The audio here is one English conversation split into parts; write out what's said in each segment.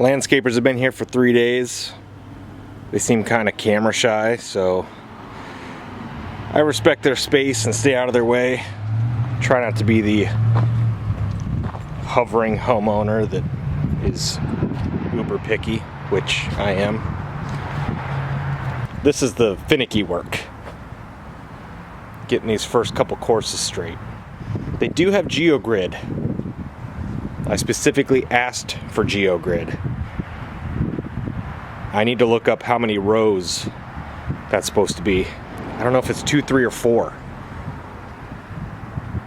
Landscapers have been here for 3 days. They seem kind of camera shy, so I respect their space and stay out of their way. Try not to be the hovering homeowner that is uber picky, which I am. This is the finicky work. Getting these first couple courses straight. They do have GeoGrid. I specifically asked for GeoGrid. I need to look up how many rows that's supposed to be. I don't know if it's 2, 3, or 4.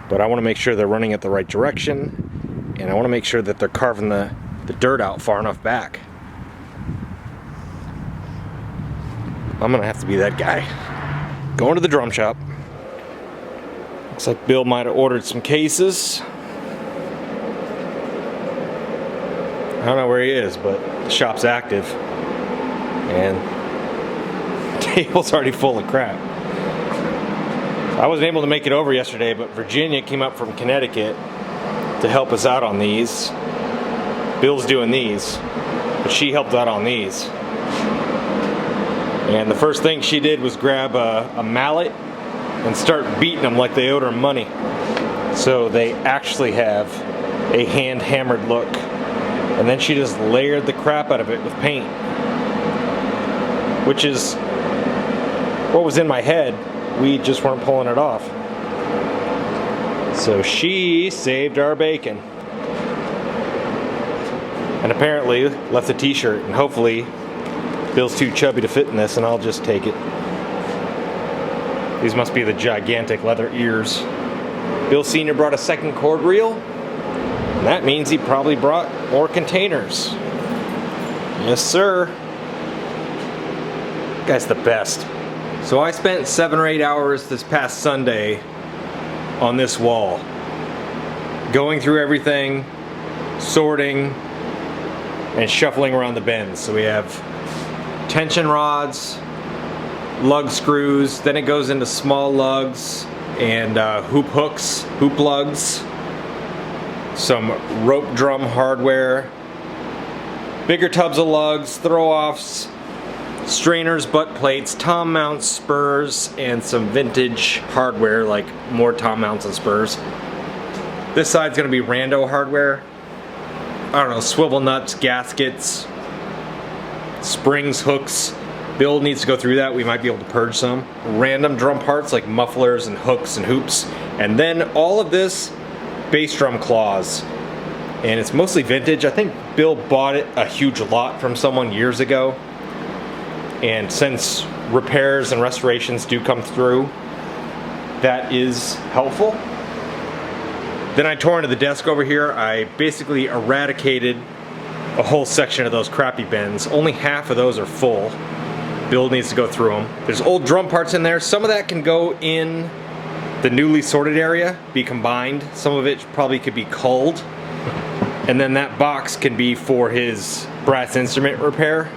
But I want to make sure they're running it the right direction, and I want to make sure that they're carving the dirt out far enough back. I'm gonna have to be that guy. Going to the drum shop. Looks like Bill might have ordered some cases. I don't know where he is, but the shop's active. And the table's already full of crap. I wasn't able to make it over yesterday, but Virginia came up from Connecticut to help us out on these. Bill's doing these, but she helped out on these. And the first thing she did was grab a mallet and start beating them like they owed her money. So they actually have a hand-hammered look. And then she just layered the crap out of it with paint. Which is what was in my head. We just weren't pulling it off. So she saved our bacon. And apparently left a t-shirt, and hopefully Bill's too chubby to fit in this and I'll just take it. These must be the gigantic leather ears. Bill Sr. brought a second cord reel, and that means he probably brought more containers. Yes, sir. Guy's the best. So I spent 7 or 8 hours this past Sunday on this wall, going through everything, sorting, and shuffling around the bends. So we have tension rods, lug screws, then it goes into small lugs and hoop hooks, hoop lugs, some rope drum hardware, bigger tubs of lugs, throw-offs, strainers, butt plates, tom mounts, spurs, and some vintage hardware like more tom mounts and spurs. This side's gonna be rando hardware. I don't know, swivel nuts, gaskets, springs, hooks. Bill needs to go through that. We might be able to purge some. Random drum parts like mufflers and hooks and hoops. And then all of this bass drum claws. And it's mostly vintage. I think Bill bought it a huge lot from someone years ago. And since repairs and restorations do come through, that is helpful. Then I tore into the desk over here. I basically eradicated a whole section of those crappy bends. Only half of those are full. Bill needs to go through them. There's old drum parts in there. Some of that can go in the newly sorted area, be combined. Some of it probably could be culled. And then that box can be for his brass instrument repair.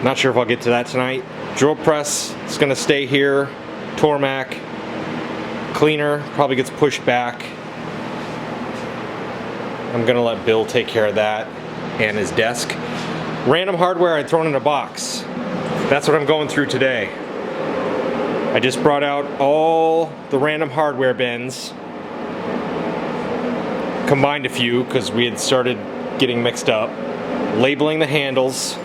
Not sure if I'll get to that tonight. Drill press is gonna stay here. Tormac. Cleaner probably gets pushed back. I'm gonna let Bill take care of that and his desk. Random hardware I'd thrown in a box. That's what I'm going through today. I just brought out all the random hardware bins. Combined a few because we had started getting mixed up. Labeling the handles.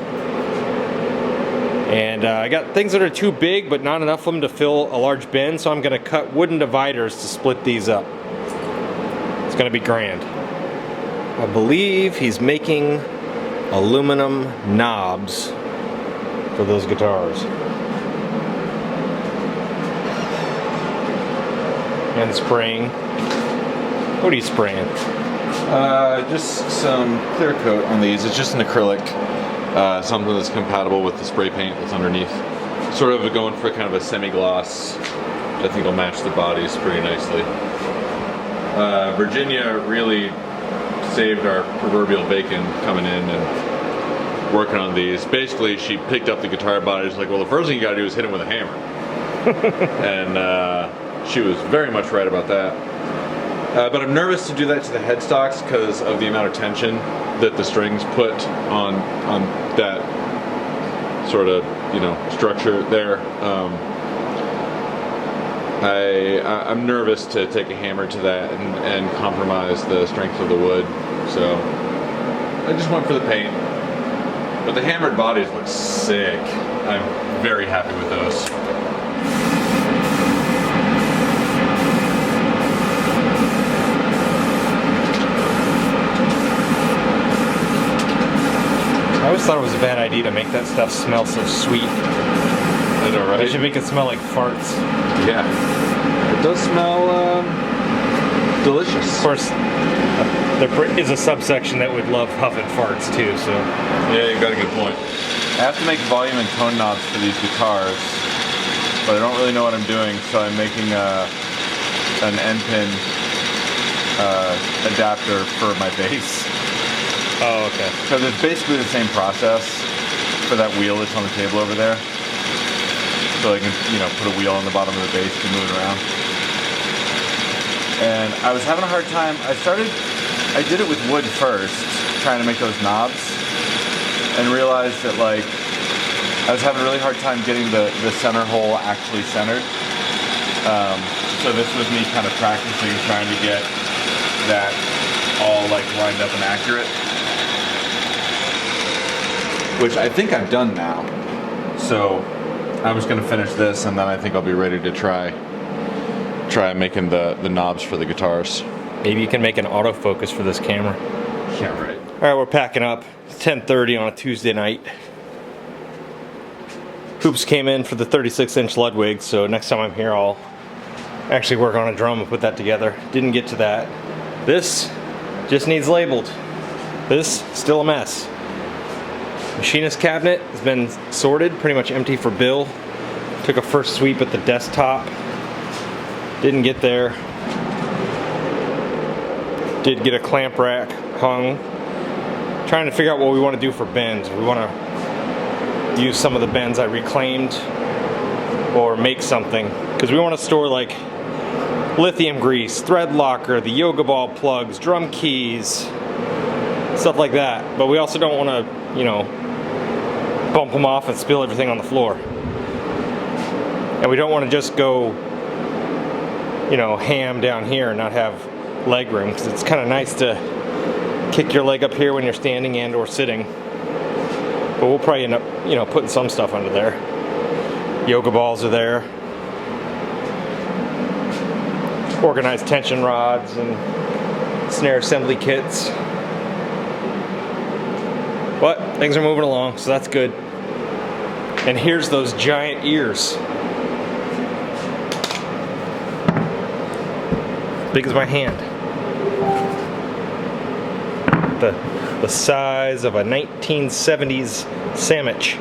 And I got things that are too big but not enough of them to fill a large bin, so I'm gonna cut wooden dividers to split these up. It's gonna be grand. I believe he's making aluminum knobs for those guitars. And spraying. What are you spraying? Just some clear coat on these. It's just an acrylic. Something that's compatible with the spray paint that's underneath. Sort of going for kind of a semi-gloss, which I think will match the bodies pretty nicely. Virginia really saved our proverbial bacon coming in and working on these. Basically, she picked up the guitar body. She's like, well, the first thing you gotta do is hit him with a hammer. And she was very much right about that. But I'm nervous to do that to the headstocks because of the amount of tension that the strings put on that sort of, you know, structure there. I'm nervous to take a hammer to that and compromise the strength of the wood. So I just went for the paint. But the hammered bodies look sick. I'm very happy with those. I always thought it was a bad idea to make that stuff smell so sweet. I know, right? They should make it smell like farts. Yeah. It does smell delicious. Of course, there is a subsection that would love huffing farts too, so. Yeah, you've got a good point. I have to make volume and tone knobs for these guitars, but I don't really know what I'm doing, so I'm making an end pin adapter for my bass. Oh, okay. So it's basically the same process for that wheel that's on the table over there. So I can, you know, put a wheel on the bottom of the bass to move it around. And I was having a hard time. I did it with wood first, trying to make those knobs, and realized that, like, I was having a really hard time getting the center hole actually centered. So this was me kind of practicing, trying to get that all, like, lined up and accurate. Which I think I've done now. So I'm just gonna finish this, and then I think I'll be ready to try making the knobs for the guitars. Maybe you can make an autofocus for this camera. Yeah, right. All right, we're packing up. It's 10:30 on a Tuesday night. Hoops came in for the 36-inch Ludwig, so next time I'm here I'll actually work on a drum and put that together. Didn't get to that. This just needs labeled. This, still a mess. Machinist cabinet has been sorted, pretty much empty for Bill. Took a first sweep at the desktop. Didn't get there. Did get a clamp rack hung. Trying to figure out what we want to do for bends. We want to use some of the bends I reclaimed or make something. Because we want to store like lithium grease, thread locker, the yoga ball plugs, drum keys, stuff like that. But we also don't want to, you know, bump them off and spill everything on the floor. And we don't want to just go, you know, ham down here and not have leg room, because it's kind of nice to kick your leg up here when you're standing and or sitting. But we'll probably end up, you know, putting some stuff under there. Yoga balls are there. Organized tension rods and snare assembly kits. But things are moving along, so that's good. And here's those giant ears. Big as my hand. The size of a 1970s sandwich.